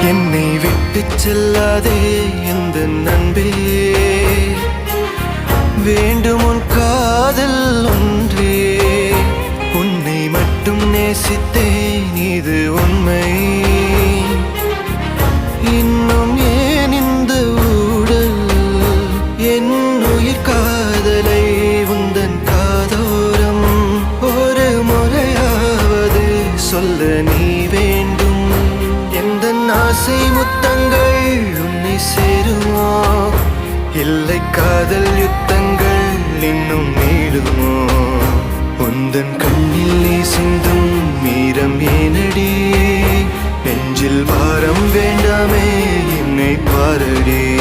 என்னை விட்டு செல்லாதே எந்த நண்பே, வேண்டும் உன் காதல் ஒன்றே. உன்னை மட்டும் நேசித்தேன் இது உண்மை. இன்னும் ஏன் இந்த ஊடல் என் உயிர் காதலை உந்தன் காதோரம் ஒரு முறையாவது சொல்ல நீ வேண்டும். எந்த ஆசை முத்தங்கள் உன்னை சேருமோ, இல்லை காதல் யுத்தங்கள் இன்னும் நீடுமோ. உந்தன் கண்ணில் நீ சிந்தும் மீரம் ஏனடி, நெஞ்சில் பாரம் வேண்டாமே என்னை பாரடி.